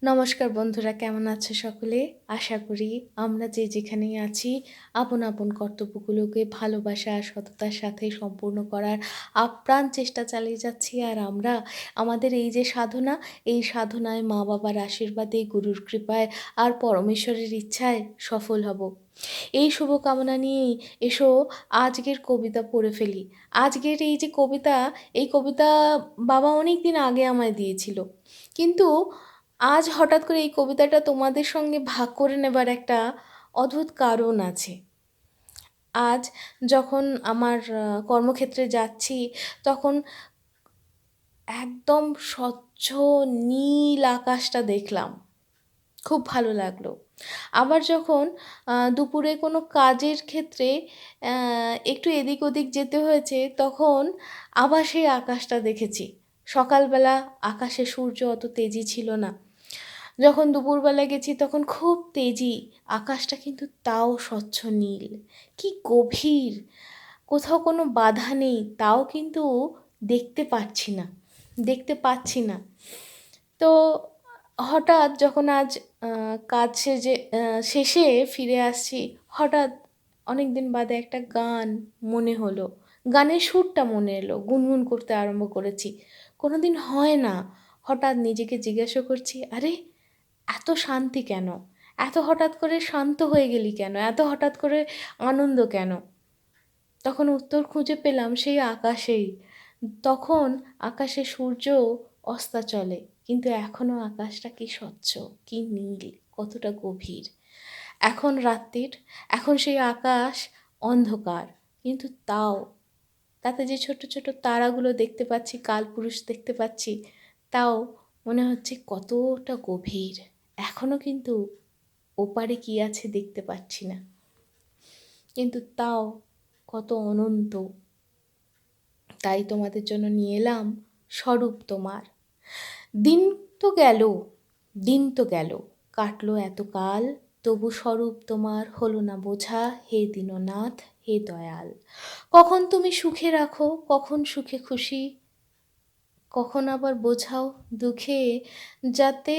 নমস্কার বন্ধুরা, কেমন আছে সকলে? আশা করি আমরা যে যেখানেই আছি আপন আপন কর্তব্যগুলোকে ভালোবাসা আর সততার সাথে সম্পূর্ণ করার আপ্রাণ চেষ্টা চালিয়ে যাচ্ছি। আর আমরা আমাদের এই যে সাধনা, এই সাধনায় মা বাবার আশীর্বাদে, গুরুর কৃপায় আর পরমেশ্বরের ইচ্ছায় সফল হব। এই শুভকামনা নিয়েই এসো আজকের কবিতা পড়ে ফেলি। আজকের এই যে কবিতা, এই কবিতা বাবা অনেক দিন আগে আমায় দিয়েছিল, কিন্তু আজ হঠাৎ করে এই কবিতাটা তোমাদের সঙ্গে ভাগ করে নেবার একটা অদ্ভুত কারণ আছে। আজ যখন আমার কর্মক্ষেত্রে যাচ্ছি, তখন একদম স্বচ্ছ নীল আকাশটা দেখলাম, খুব ভালো লাগলো। আবার যখন দুপুরে কোনো কাজের ক্ষেত্রে একটু এদিক ওদিক যেতে হয়েছে, তখন আবার সেই আকাশটা দেখেছি। সকালবেলা আকাশে সূর্য অত তেজি ছিল না, যখন দুপুরবেলা গেছি তখন খুব তেজি, আকাশটা কিন্তু তাও স্বচ্ছ নীল। কি গভীর! কোথাও কোনো বাধা নেই, তাও কিন্তু দেখতে পাচ্ছি না, দেখতে পাচ্ছি না। তো হঠাৎ যখন আজ কাজ শেষে ফিরে আসছি, হঠাৎ অনেক দিন বাদে একটা গান মনে হলো, গানের সুরটা মনে এলো, গুনগুন করতে আরম্ভ করেছি। কোনো দিন হয় না। হঠাৎ নিজেকে জিজ্ঞাসা করছি, আরে এত শান্তি কেন? এত হঠাৎ করে শান্ত হয়ে গেলি কেন? এত হঠাৎ করে আনন্দ কেন? তখন উত্তর খুঁজে পেলাম সেই আকাশেই। তখন আকাশে সূর্য অস্তাচলে, কিন্তু এখনও আকাশটা কি স্বচ্ছ, কি নীল, কতটা গভীর। এখন রাত্রির, এখন সেই আকাশ অন্ধকার, কিন্তু তাও তাতে যে ছোট ছোট তারাগুলো দেখতে পাচ্ছি, কালপুরুষ দেখতে পাচ্ছি, তাও মনে হচ্ছে কতটা গভীর। এখনও কিন্তু ওপারে কি আছে দেখতে পাচ্ছি না, কিন্তু তাও কত অনন্ত। তাই তোমাদের জন্য নিয়ে এলাম স্বরূপ তোমার। দিন তো গেল, দিন তো গেল, কাটলো এত কাল, তবু স্বরূপ তোমার হলো না বোঝা, হে দীননাথ, হে দয়াল। কখন তুমি সুখে রাখো, কখন সুখে খুশি, কখন আবার বোঝাও দুঃখে, যাতে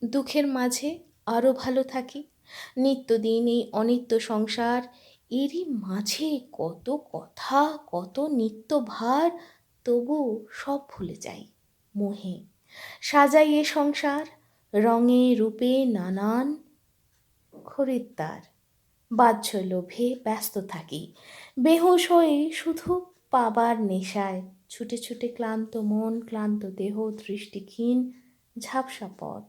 দুঃখের মাঝে আরও ভালো থাকি। নিত্যদিন এই অনিত্য সংসার, এরই মাঝে কত কথা, কত নিত্য ভার, তবু সব ভুলে যাই মোহে। সাজাই এ সংসার রঙে রূপে নানান, খরিদ্দার বাহ্য লোভে ব্যস্ত থাকি, বেহুশ হয়ে শুধু পাবার নেশায়, ছুটে ছুটে ক্লান্ত মন, ক্লান্ত দেহ, দৃষ্টিহীন ঝাপসা পথ,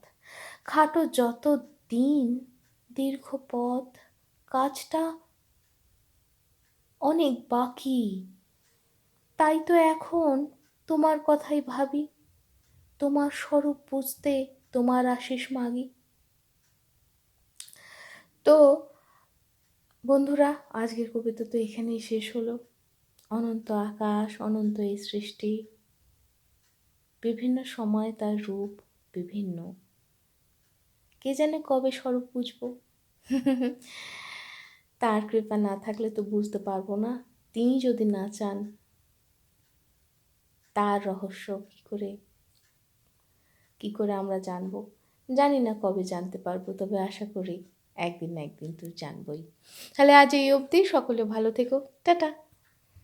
খাটো যত দিন, দীর্ঘ পথ, কাজটা অনেক বাকি। তাই তো এখন তোমার কথাই ভাবি, তোমার স্বরূপ বুঝতে তোমার আশিস মাগি। তো বন্ধুরা, আজকের কবিতা তো এখানেই শেষ হলো। অনন্ত আকাশ, অনন্ত এই সৃষ্টি, বিভিন্ন সময় তার রূপ বিভিন্ন। কে জানে কবে স্বরূপ বুঝবো। তার কৃপা না থাকলে তো বুঝতে পারবো না। তিনি যদি না চান, তার রহস্য কি করে আমরা জানবো? জানি না কবে জানতে পারবো, তবে আশা করি একদিন না একদিন তো জানবই। তাহলে আজ এই অবধি, সকলে ভালো থেকো, টাটা।